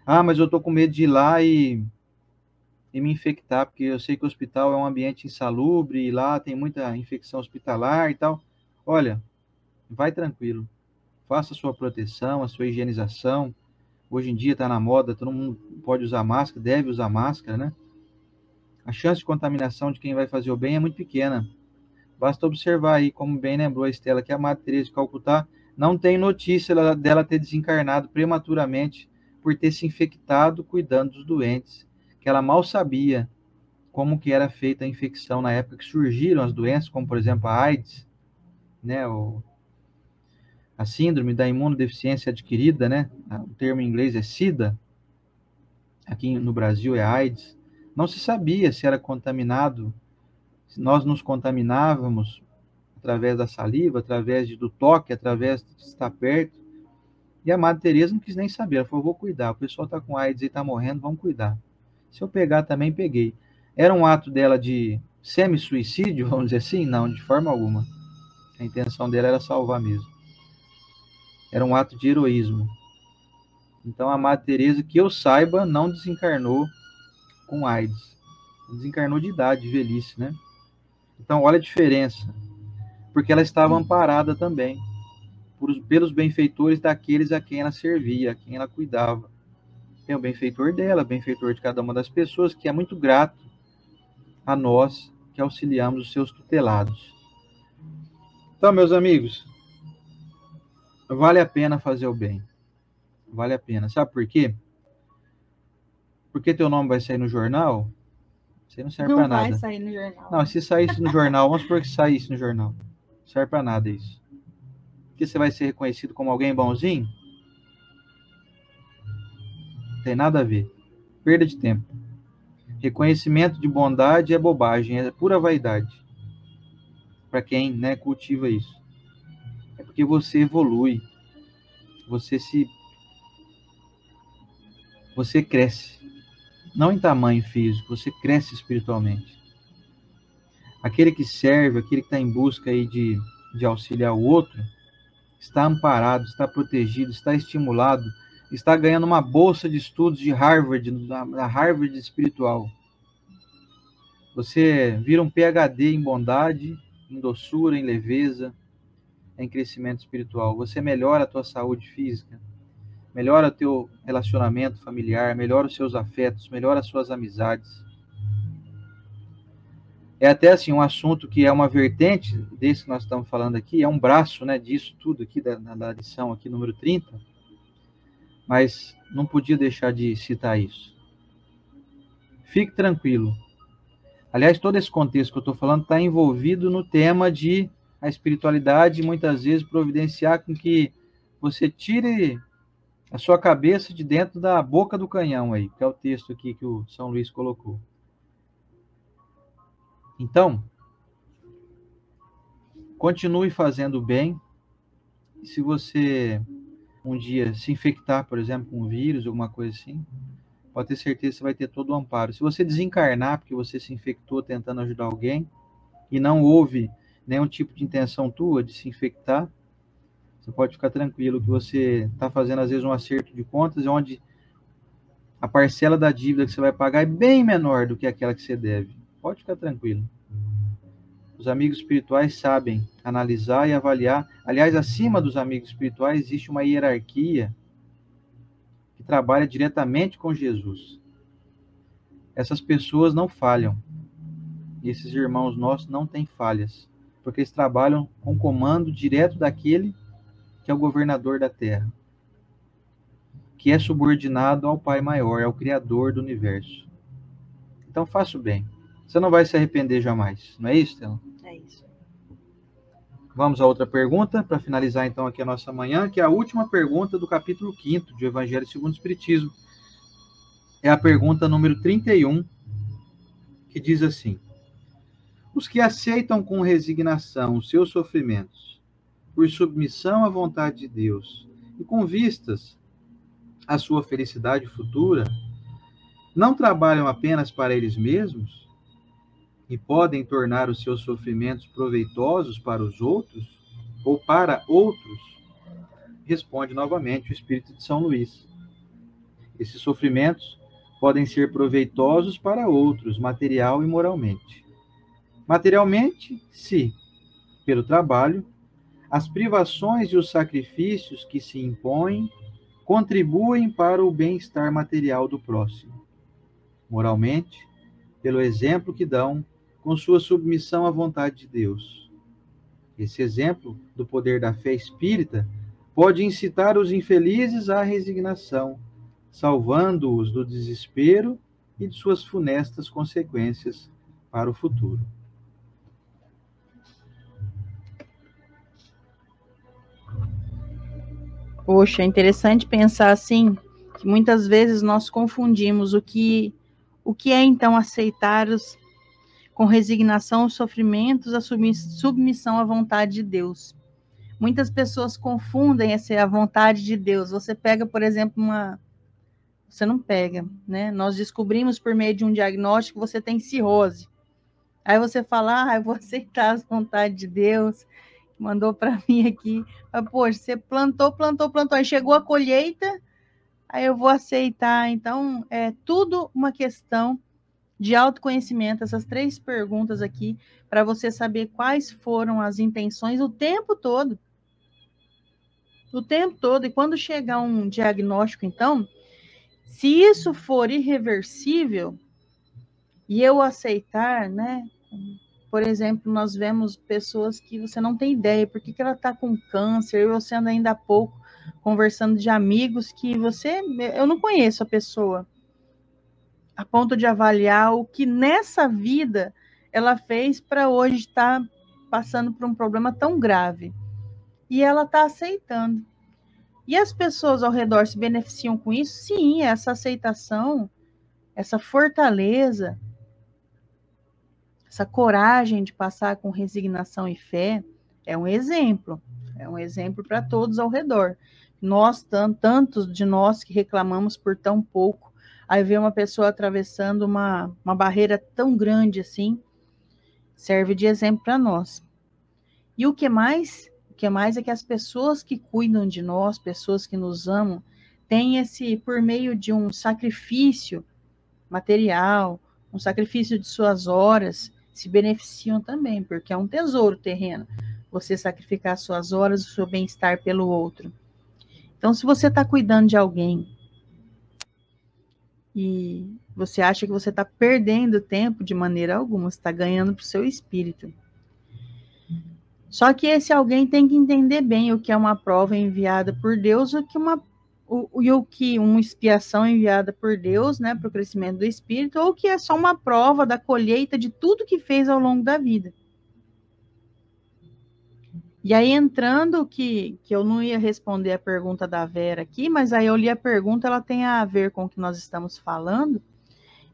Ah, mas eu estou com medo de ir lá e me infectar, porque eu sei que o hospital é um ambiente insalubre, e lá tem muita infecção hospitalar e tal. Olha, vai tranquilo. Faça a sua proteção, a sua higienização. Hoje em dia está na moda, todo mundo pode usar máscara, deve usar máscara, né? A chance de contaminação de quem vai fazer o bem é muito pequena. Basta observar aí, como bem lembrou a Estela, que a Madre Teresa de Calcutá não tem notícia dela ter desencarnado prematuramente por ter se infectado cuidando dos doentes, que ela mal sabia como que era feita a infecção na época que surgiram as doenças, como por exemplo a AIDS, né, a síndrome da imunodeficiência adquirida, né, o termo em inglês é SIDA, aqui no Brasil é AIDS. Não se sabia se era contaminado, se nós nos contaminávamos através da saliva, através do toque, através de estar perto. E a Madre Teresa não quis nem saber, ela falou: vou cuidar, o pessoal está com AIDS e está morrendo, vamos cuidar. Se eu pegar também, peguei. Era um ato dela de semi-suicídio, vamos dizer assim? Não, de forma alguma. A intenção dela era salvar mesmo. Era um ato de heroísmo. Então a Madre Teresa, que eu saiba, não desencarnou com AIDS. Desencarnou de idade, de velhice, né? Então, olha a diferença. Porque ela estava amparada também pelos benfeitores daqueles a quem ela servia, a quem ela cuidava. Tem o benfeitor dela, o benfeitor de cada uma das pessoas, que é muito grato a nós que auxiliamos os seus tutelados. Então, meus amigos, vale a pena fazer o bem. Vale a pena. Sabe por quê? Porque teu nome vai sair no jornal? Isso aí não serve para nada. Não vai sair no jornal. Não, se saísse no jornal, vamos supor que saísse no jornal. Não serve para nada isso. Porque você vai ser reconhecido como alguém bonzinho? Não tem nada a ver. Perda de tempo. Reconhecimento de bondade é bobagem, é pura vaidade. Para quem, né, cultiva isso. É porque você evolui. Você cresce. Não em tamanho físico, você cresce espiritualmente. Aquele que serve, aquele que está em busca aí de auxiliar o outro, está amparado, está protegido, está estimulado, está ganhando uma bolsa de estudos de Harvard, da Harvard espiritual. Você vira um PhD em bondade, em doçura, em leveza, em crescimento espiritual. Você melhora a tua saúde física, melhora o teu relacionamento familiar, melhora os seus afetos, melhora as suas amizades. É até assim um assunto que é uma vertente desse que nós estamos falando aqui, é um braço, né, disso tudo aqui, da lição aqui número 30, mas não podia deixar de citar isso. Fique tranquilo. Aliás, todo esse contexto que eu estou falando está envolvido no tema de a espiritualidade, muitas vezes providenciar com que você tire a sua cabeça de dentro da boca do canhão aí, que é o texto aqui que o São Luís colocou. Então, continue fazendo bem. Se você um dia se infectar, por exemplo, com um vírus, alguma coisa assim, pode ter certeza que você vai ter todo o amparo. Se você desencarnar porque você se infectou tentando ajudar alguém e não houve nenhum tipo de intenção tua de se infectar, você pode ficar tranquilo que você está fazendo, às vezes, um acerto de contas onde a parcela da dívida que você vai pagar é bem menor do que aquela que você deve. Pode ficar tranquilo. Os amigos espirituais sabem analisar e avaliar. Aliás, acima dos amigos espirituais existe uma hierarquia que trabalha diretamente com Jesus. Essas pessoas não falham. E esses irmãos nossos não têm falhas, porque eles trabalham com comando direto daquele que é o governador da Terra, que é subordinado ao Pai Maior, ao Criador do Universo. Então faça o bem. Você não vai se arrepender jamais. Não é isso, Stella? É isso. Vamos a outra pergunta, para finalizar então aqui a nossa manhã, que é a última pergunta do capítulo 5º de Evangelho segundo o Espiritismo. É a pergunta número 31, que diz assim: os que aceitam com resignação os seus sofrimentos, por submissão à vontade de Deus e com vistas à sua felicidade futura, não trabalham apenas para eles mesmos e podem tornar os seus sofrimentos proveitosos para os outros ou para outros? Responde novamente o Espírito de São Luís. Esses sofrimentos podem ser proveitosos para outros, material e moralmente. Materialmente, se, pelo trabalho, as privações e os sacrifícios que se impõem contribuem para o bem-estar material do próximo. Moralmente, pelo exemplo que dão com sua submissão à vontade de Deus. Esse exemplo do poder da fé espírita pode incitar os infelizes à resignação, salvando-os do desespero e de suas funestas consequências para o futuro. Poxa, é interessante pensar assim, que muitas vezes nós confundimos o que é então aceitar com resignação os sofrimentos, a submissão à vontade de Deus. Muitas pessoas confundem essa a vontade de Deus. Você pega, por exemplo, você não pega, né? Nós descobrimos por meio de um diagnóstico que você tem cirrose. Aí você fala, eu vou aceitar as vontades de Deus, mandou para mim aqui. Mas, poxa, você plantou, aí chegou a colheita, aí eu vou aceitar. Então, é tudo uma questão de autoconhecimento, essas 3 perguntas aqui, para você saber quais foram as intenções o tempo todo. O tempo todo. E quando chegar um diagnóstico, então, se isso for irreversível e eu aceitar, né? Por exemplo, nós vemos pessoas que você não tem ideia por que ela está com câncer, e você anda ainda há pouco conversando de amigos que eu não conheço a pessoa, a ponto de avaliar o que nessa vida ela fez para hoje estar passando por um problema tão grave. E ela está aceitando. E as pessoas ao redor se beneficiam com isso? Sim, essa aceitação, essa fortaleza, essa coragem de passar com resignação e fé é um exemplo para todos ao redor. Nós, tantos de nós que reclamamos por tão pouco, aí vê uma pessoa atravessando uma barreira tão grande assim, serve de exemplo para nós. E o que mais? O que mais é que as pessoas que cuidam de nós, pessoas que nos amam, têm por meio de um sacrifício material, um sacrifício de suas horas, se beneficiam também, porque é um tesouro terreno, você sacrificar suas horas, o seu bem-estar pelo outro. Então, se você está cuidando de alguém e você acha que você está perdendo tempo, de maneira alguma, você está ganhando para o seu espírito. Só que esse alguém tem que entender bem o que é uma prova enviada por Deus, o que uma expiação enviada por Deus, né, para o crescimento do espírito, ou que é só uma prova da colheita de tudo que fez ao longo da vida. E aí, entrando, que eu não ia responder a pergunta da Vera aqui, mas aí eu li a pergunta, ela tem a ver com o que nós estamos falando.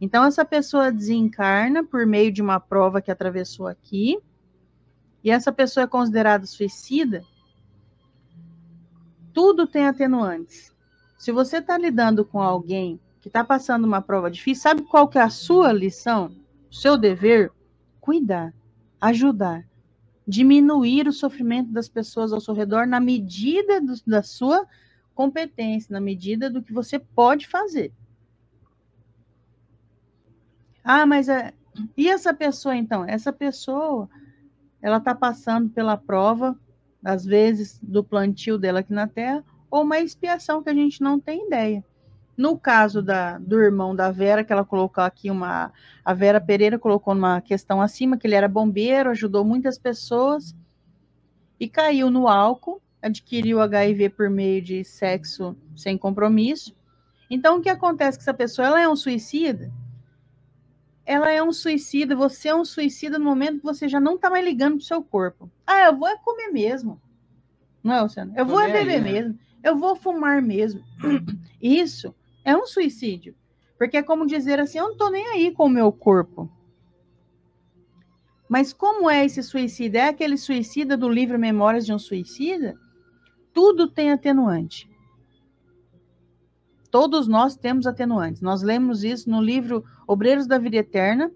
Então, essa pessoa desencarna por meio de uma prova que atravessou aqui, e essa pessoa é considerada suicida. Tudo tem atenuantes. Se você está lidando com alguém que está passando uma prova difícil, sabe qual que é a sua lição? O seu dever? Cuidar, ajudar, diminuir o sofrimento das pessoas ao seu redor na medida da sua competência, na medida do que você pode fazer. Ah, mas e essa pessoa então? Essa pessoa, ela está passando pela prova, às vezes, do plantio dela aqui na Terra, ou uma expiação que a gente não tem ideia. No caso do irmão da Vera, que ela colocou aqui, a Vera Pereira colocou uma questão acima, que ele era bombeiro, ajudou muitas pessoas, e caiu no álcool, adquiriu HIV por meio de sexo sem compromisso. Então, o que acontece com essa pessoa? Ela é um suicida? Ela é um suicida, você é um suicida no momento que você já não está mais ligando pro seu corpo. Ah, eu vou comer mesmo. Não é, Luciano? Eu vou beber mesmo. Eu vou fumar mesmo. Isso é um suicídio. Porque é como dizer assim, eu não estou nem aí com o meu corpo. Mas como é esse suicídio? É aquele suicida do livro Memórias de um Suicida? Tudo tem atenuante. Todos nós temos atenuantes. Nós lemos isso no livro Obreiros da Vida Eterna,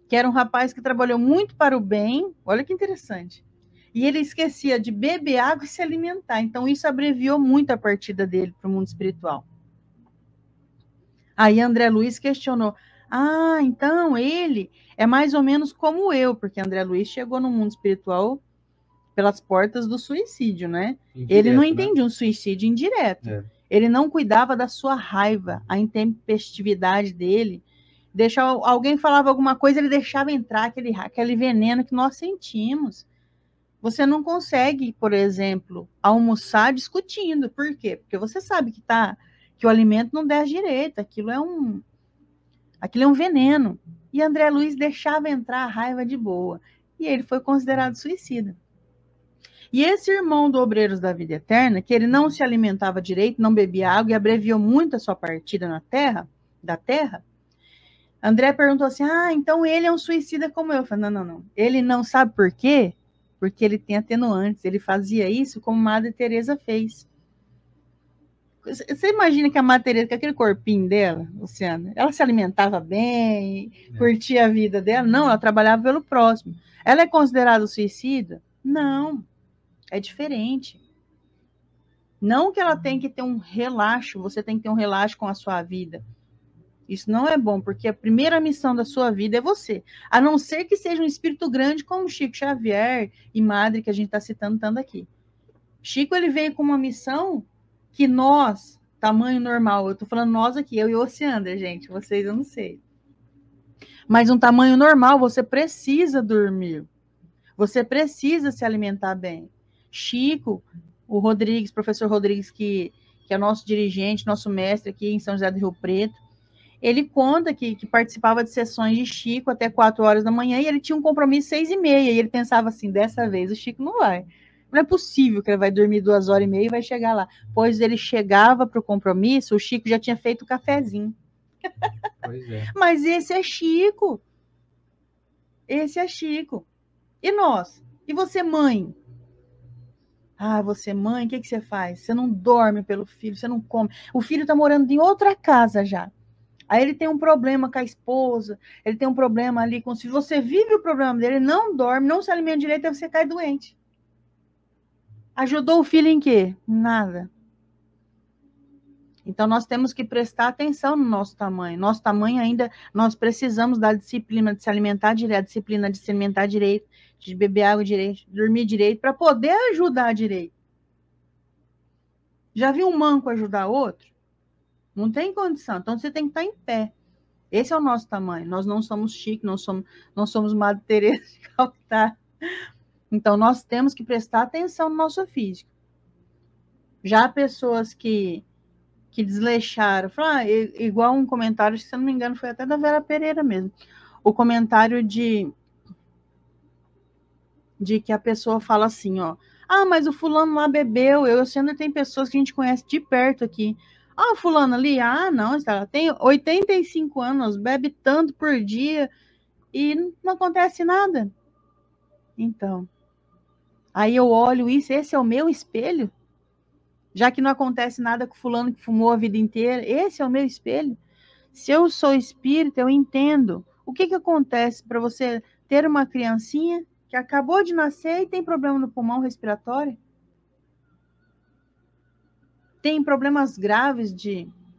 que era um rapaz que trabalhou muito para o bem. Olha que interessante. E ele esquecia de beber água e se alimentar. Então, isso abreviou muito a partida dele para o mundo espiritual. Aí, André Luiz questionou. Ah, então ele é mais ou menos como eu, porque André Luiz chegou no mundo espiritual pelas portas do suicídio, né? Indireto, ele não entendia um suicídio indireto. Ele não cuidava da sua raiva, a intempestividade dele. Alguém falava alguma coisa, ele deixava entrar aquele veneno que nós sentimos. Você não consegue, por exemplo, almoçar discutindo. Por quê? Porque você sabe que o alimento não desce direito, aquilo é um veneno. E André Luiz deixava entrar a raiva de boa. E ele foi considerado suicida. E esse irmão do Obreiros da Vida Eterna, que ele não se alimentava direito, não bebia água e abreviou muito a sua partida da Terra, André perguntou assim, então ele é um suicida como eu. Eu falei, não. Ele não sabe por quê? Porque ele tem atenuantes. Ele fazia isso como Madre Teresa fez. Você imagina que a Madre Teresa, com aquele corpinho dela, Luciana, ela se alimentava bem, curtia a vida dela? Não, ela trabalhava pelo próximo. Ela é considerada suicida? Não, é diferente. Não que ela tem que ter um relaxo, você tem que ter um relaxo com a sua vida. Isso não é bom, porque a primeira missão da sua vida é você. A não ser que seja um espírito grande como Chico Xavier e Madre, que a gente está citando tanto aqui. Chico, ele veio com uma missão que nós, tamanho normal, eu estou falando nós aqui, eu e o Oceander, gente, vocês eu não sei. Mas um tamanho normal, você precisa dormir. Você precisa se alimentar bem. Chico, o Rodrigues, professor Rodrigues, que é nosso dirigente, nosso mestre aqui em São José do Rio Preto, ele conta que participava de sessões de Chico até 4 horas da manhã e ele tinha um compromisso 6h30. E ele pensava assim, dessa vez o Chico não vai. Não é possível que ele vai dormir 2h30 e vai chegar lá. Pois ele chegava para o compromisso, o Chico já tinha feito o cafezinho. Pois é. Mas esse é Chico. Esse é Chico. E nós? E você, mãe? Ah, você, mãe, o que você faz? Você não dorme pelo filho, você não come. O filho está morando em outra casa já. Aí ele tem um problema com a esposa, ele tem um problema ali com o filho. Você vive o problema dele, não dorme, não se alimenta direito, aí você cai doente. Ajudou o filho em quê? Nada. Então, nós temos que prestar atenção no nosso tamanho. Nosso tamanho ainda, nós precisamos da disciplina de se alimentar direito, a disciplina de se alimentar direito, de beber água direito, de dormir direito, para poder ajudar direito. Já viu um manco ajudar outro? Não tem condição. Então, você tem que estar em pé. Esse é o nosso tamanho. Nós não somos Chico, não somos Madre Teresa de Calcutá. Então, nós temos que prestar atenção no nosso físico. Já pessoas que desleixaram, falaram, igual um comentário, se eu não me engano, foi até da Vera Pereira mesmo. O comentário de que a pessoa fala assim, ó, ah, mas o fulano lá bebeu, eu sendo tem pessoas que a gente conhece de perto aqui. Ah, o fulano ali, ah, não, ela tem 85 anos, bebe tanto por dia e não acontece nada. Então, aí eu olho isso, esse é o meu espelho? Já que não acontece nada com fulano que fumou a vida inteira, esse é o meu espelho? Se eu sou espírita, eu entendo. O que acontece para você ter uma criancinha que acabou de nascer e tem problema no pulmão respiratório? Tem problemas graves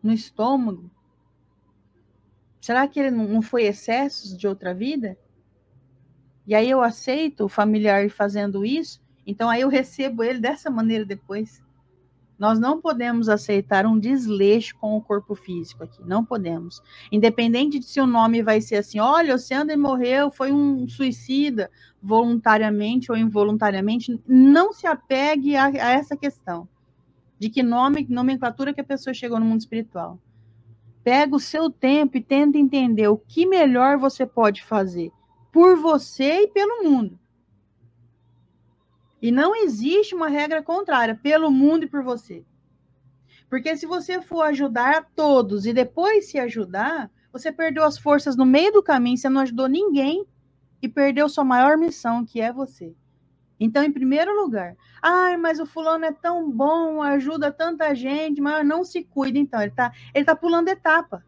no estômago? Será que ele não foi excessos de outra vida? E aí eu aceito o familiar fazendo isso, então aí eu recebo ele dessa maneira depois. Nós não podemos aceitar um desleixo com o corpo físico aqui, não podemos. Independente de se o nome vai ser assim, olha, o Oceander morreu, foi um suicida, voluntariamente ou involuntariamente, não se apegue a essa questão de que nomenclatura que a pessoa chegou no mundo espiritual. Pega o seu tempo e tenta entender o que melhor você pode fazer por você e pelo mundo. E não existe uma regra contrária, pelo mundo e por você. Porque se você for ajudar a todos e depois se ajudar, você perdeu as forças no meio do caminho, você não ajudou ninguém e perdeu sua maior missão, que é você. Então, em primeiro lugar, mas o fulano é tão bom, ajuda tanta gente, mas não se cuida, então, ele tá pulando etapa.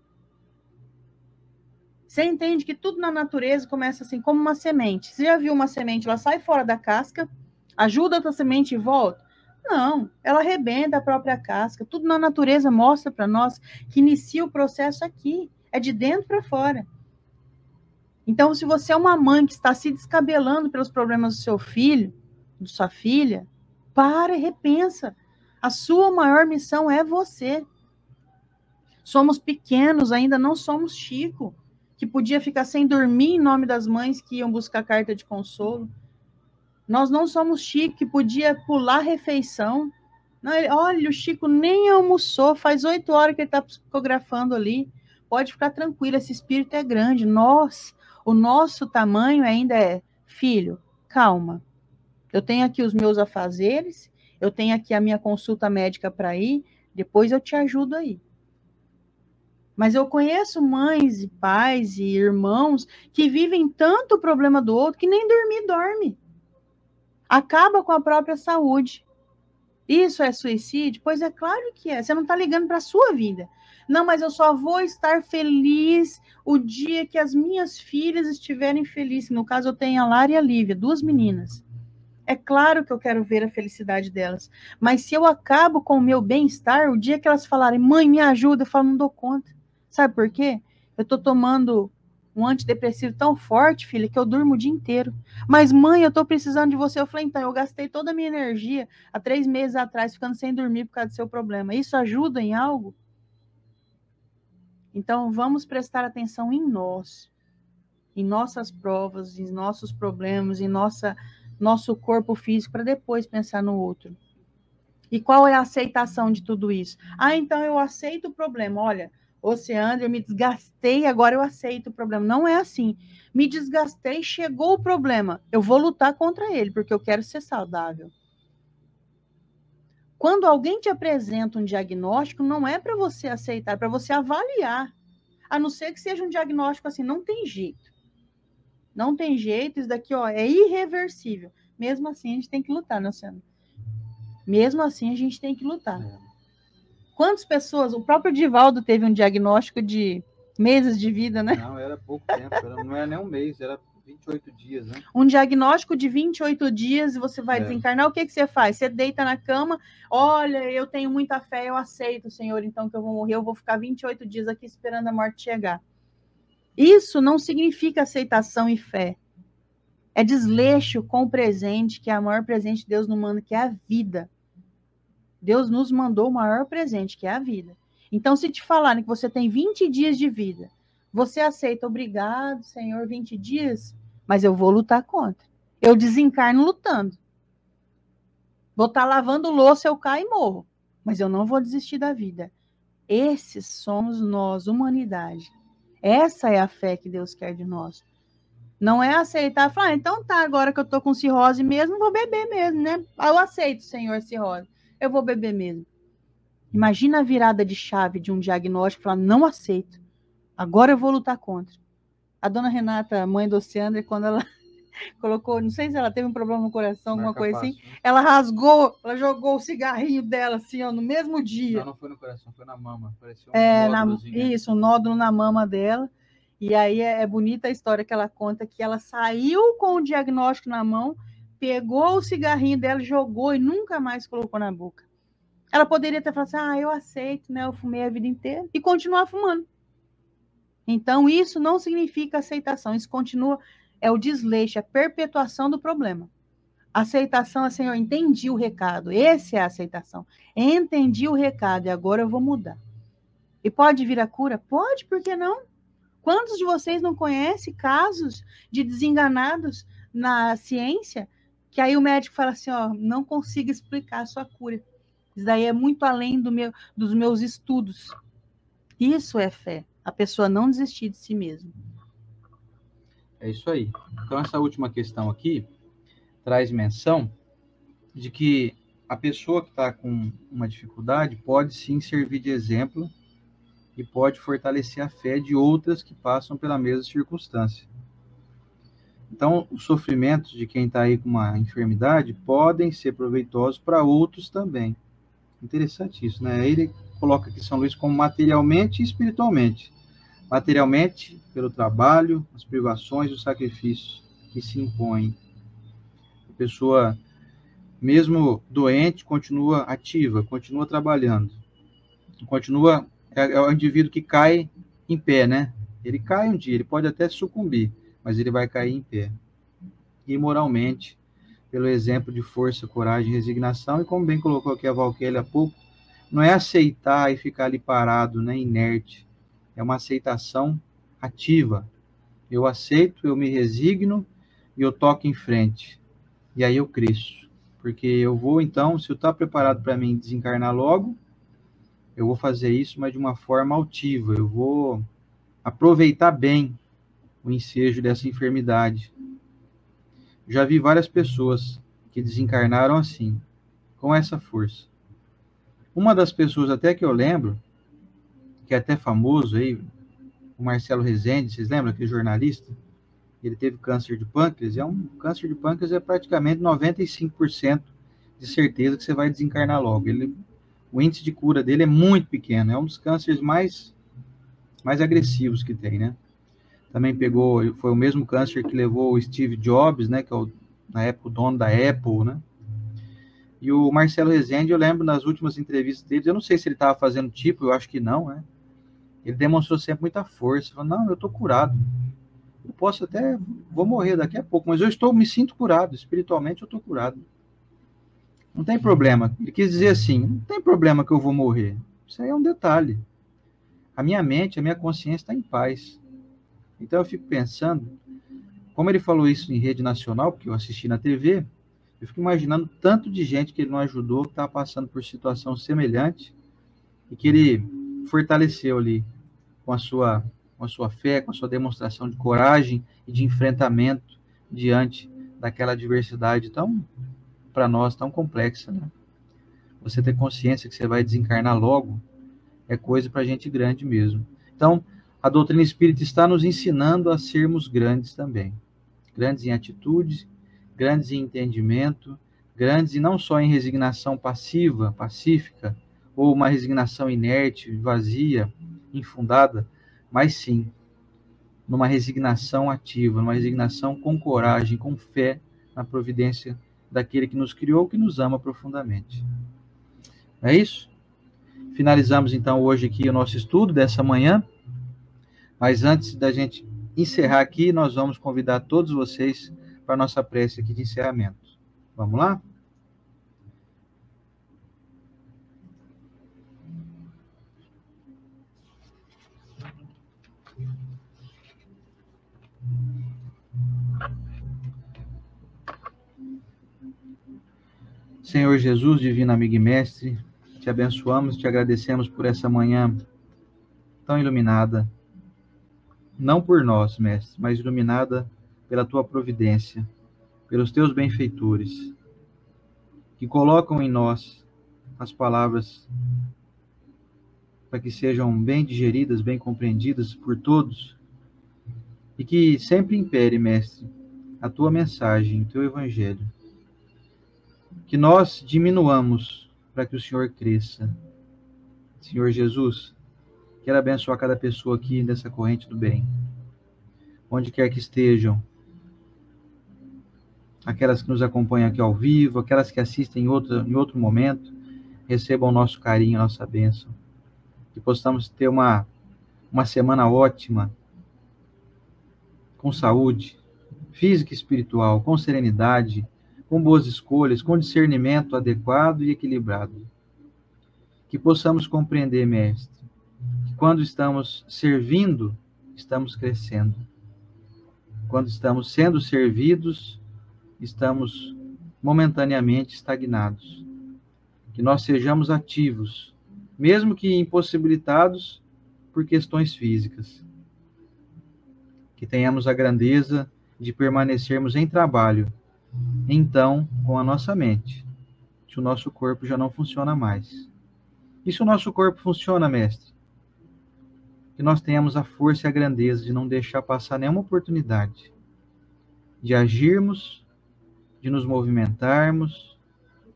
Você entende que tudo na natureza começa assim, como uma semente. Você já viu uma semente, ela sai fora da casca, ajuda a outra semente e volta? Não, ela arrebenta a própria casca. Tudo na natureza mostra para nós que inicia o processo aqui, é de dentro para fora. Então, se você é uma mãe que está se descabelando pelos problemas do seu filho, de sua filha, para e repensa. A sua maior missão é você. Somos pequenos, ainda não somos Chico, que podia ficar sem dormir em nome das mães que iam buscar carta de consolo. Nós não somos Chico, que podia pular a refeição. Não, olha, o Chico nem almoçou, faz 8 horas que ele está psicografando ali. Pode ficar tranquilo, esse espírito é grande. O nosso tamanho ainda é, filho, calma. Eu tenho aqui os meus afazeres, eu tenho aqui a minha consulta médica para ir, depois eu te ajudo aí. Mas eu conheço mães e pais e irmãos que vivem tanto o problema do outro que nem dorme. Acaba com a própria saúde. Isso é suicídio? Pois é claro que é. Você não está ligando para a sua vida. Não, mas eu só vou estar feliz o dia que as minhas filhas estiverem felizes. No caso, eu tenho a Lara e a Lívia, 2 meninas. É claro que eu quero ver a felicidade delas. Mas se eu acabo com o meu bem-estar, o dia que elas falarem, mãe, me ajuda, eu falo, não dou conta. Sabe por quê? Eu tô tomando um antidepressivo tão forte, filha, que eu durmo o dia inteiro. Mas, mãe, eu tô precisando de você. Eu falei, então, eu gastei toda a minha energia há 3 meses atrás, ficando sem dormir por causa do seu problema. Isso ajuda em algo? Então, vamos prestar atenção em nós, em nossas provas, em nossos problemas, em nosso corpo físico, para depois pensar no outro. E qual é a aceitação de tudo isso? Ah, então eu aceito o problema. Olha, Oceandro, eu me desgastei, agora eu aceito o problema. Não é assim. Me desgastei, chegou o problema. Eu vou lutar contra ele, porque eu quero ser saudável. Quando alguém te apresenta um diagnóstico, não é para você aceitar, é para você avaliar. A não ser que seja um diagnóstico assim, não tem jeito. Não tem jeito, isso daqui ó, é irreversível. Mesmo assim, a gente tem que lutar, né, Oceano? Mesmo assim, a gente tem que lutar. Quantas pessoas, o próprio Divaldo teve um diagnóstico de meses de vida, né? Não, era pouco tempo, não era nem um mês, era 28 dias, né? Um diagnóstico de 28 dias e você vai desencarnar, o que você faz? Você deita na cama, olha, eu tenho muita fé, eu aceito, Senhor, então que eu vou morrer, eu vou ficar 28 dias aqui esperando a morte chegar. Isso não significa aceitação e fé. É desleixo com o presente, que é o maior presente de Deus no mundo, que é a vida. Deus nos mandou o maior presente, que é a vida. Então, se te falarem que você tem 20 dias de vida, você aceita, obrigado, Senhor, 20 dias, mas eu vou lutar contra. Eu desencarno lutando. Vou estar lavando louça, eu caio e morro, mas eu não vou desistir da vida. Esses somos nós, humanidade. Essa é a fé que Deus quer de nós. Não é aceitar e falar, então tá, agora que eu tô com cirrose mesmo, vou beber mesmo, né? Eu aceito, Senhor, cirrose. Eu vou beber mesmo. Imagina a virada de chave de um diagnóstico e falar, não aceito. Agora eu vou lutar contra. A dona Renata, mãe do Oceandro, quando ela colocou, não sei se ela teve um problema no coração, alguma coisa assim, ela rasgou, ela jogou o cigarrinho dela assim, ó, no mesmo dia. Não foi no coração, foi na mama. Parecia um isso, um nódulo na mama dela. E aí é bonita a história que ela conta, que ela saiu com o diagnóstico na mão, pegou o cigarrinho dela, jogou e nunca mais colocou na boca. Ela poderia ter falado assim, eu aceito, né? Eu fumei a vida inteira e continuar fumando. Então, isso não significa aceitação, isso continua, é o desleixo, a perpetuação do problema. Aceitação é, Senhor, entendi o recado, essa é a aceitação. Entendi o recado e agora eu vou mudar. E pode vir a cura? Pode, por que não? Quantos de vocês não conhecem casos de desenganados na ciência, que aí o médico fala assim, não consigo explicar a sua cura. Isso daí é muito além dos meus estudos. Isso é fé. A pessoa não desistir de si mesma. É isso aí. Então, essa última questão aqui traz menção de que a pessoa que está com uma dificuldade pode sim servir de exemplo e pode fortalecer a fé de outras que passam pela mesma circunstância. Então, os sofrimentos de quem está aí com uma enfermidade podem ser proveitosos para outros também. Interessante isso, né? Ele coloca aqui São Luís como materialmente e espiritualmente. Materialmente, pelo trabalho, as privações e os sacrifícios que se impõem. A pessoa, mesmo doente, continua ativa, continua trabalhando. Continua, é o indivíduo que cai em pé, né? Ele cai um dia, ele pode até sucumbir, mas ele vai cair em pé. E moralmente, pelo exemplo de força, coragem e resignação, e como bem colocou aqui a Valquélia há pouco, não é aceitar e ficar ali parado, né, inerte. É uma aceitação ativa. Eu aceito, eu me resigno e eu toco em frente. E aí eu cresço. Porque eu vou, então, se eu estou preparado para mim desencarnar logo, eu vou fazer isso, mas de uma forma altiva. Eu vou aproveitar bem o ensejo dessa enfermidade. Já vi várias pessoas que desencarnaram assim, com essa força. Uma das pessoas até que eu lembro, que é até famoso aí, o Marcelo Rezende, vocês lembram aquele jornalista? Ele teve câncer de pâncreas, câncer de pâncreas é praticamente 95% de certeza que você vai desencarnar logo. O índice de cura dele é muito pequeno, é um dos cânceres mais agressivos que tem, né? Também foi o mesmo câncer que levou o Steve Jobs, né, que é na época o dono da Apple, né? E o Marcelo Rezende, eu lembro nas últimas entrevistas dele, eu não sei se ele estava fazendo tipo, eu acho que não, né? Ele demonstrou sempre muita força. Falou, não, eu estou curado. Eu posso até, vou morrer daqui a pouco, mas me sinto curado. Espiritualmente eu estou curado. Não tem problema. Ele quis dizer assim, não tem problema que eu vou morrer. Isso aí é um detalhe. A minha mente, a minha consciência está em paz. Então eu fico pensando, como ele falou isso em rede nacional, porque eu assisti na TV, eu fico imaginando tanto de gente que ele não ajudou, que está passando por situação semelhante, e que ele fortaleceu ali com a sua fé, com a sua demonstração de coragem e de enfrentamento diante daquela adversidade tão, para nós, tão complexa, né? Você ter consciência que você vai desencarnar logo é coisa para gente grande mesmo. Então, a doutrina espírita está nos ensinando a sermos grandes também. Grandes em atitudes, grandes em entendimento, grandes e não só em resignação passiva, pacífica, ou uma resignação inerte, vazia, infundada, mas sim numa resignação ativa, numa resignação com coragem, com fé na providência daquele que nos criou, que nos ama profundamente. É isso? Finalizamos então hoje aqui o nosso estudo dessa manhã, mas antes da gente encerrar aqui, nós vamos convidar todos vocês para a nossa prece aqui de encerramento. Vamos lá? Senhor Jesus, divino amigo e mestre, te abençoamos, te agradecemos por essa manhã tão iluminada, não por nós, mestre, mas iluminada pela tua providência, pelos teus benfeitores, que colocam em nós as palavras para que sejam bem digeridas, bem compreendidas por todos, e que sempre impere, mestre, a tua mensagem, o teu evangelho. Que nós diminuamos para que o Senhor cresça. Senhor Jesus, quero abençoar cada pessoa aqui nessa corrente do bem, onde quer que estejam, aquelas que nos acompanham aqui ao vivo, aquelas que assistem em outro momento, recebam o nosso carinho, a nossa bênção. Que possamos ter uma semana ótima, com saúde, física e espiritual, com serenidade, com boas escolhas, com discernimento adequado e equilibrado. Que possamos compreender, mestre, que quando estamos servindo, estamos crescendo. Quando estamos sendo servidos, estamos momentaneamente estagnados. Que nós sejamos ativos, mesmo que impossibilitados por questões físicas. Que tenhamos a grandeza de permanecermos em trabalho, então, com a nossa mente, se o nosso corpo já não funciona mais. E se o nosso corpo funciona, mestre? Que nós tenhamos a força e a grandeza de não deixar passar nenhuma oportunidade de agirmos, de nos movimentarmos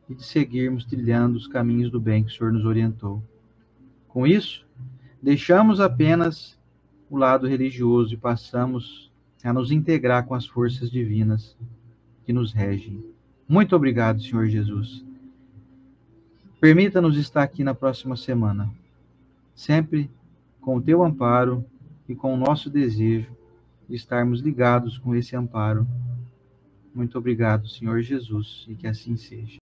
e de seguirmos trilhando os caminhos do bem que o Senhor nos orientou. Com isso, deixamos apenas o lado religioso e passamos a nos integrar com as forças divinas que nos regem. Muito obrigado, Senhor Jesus. Permita-nos estar aqui na próxima semana, sempre com o teu amparo e com o nosso desejo de estarmos ligados com esse amparo. Muito obrigado, Senhor Jesus, e que assim seja.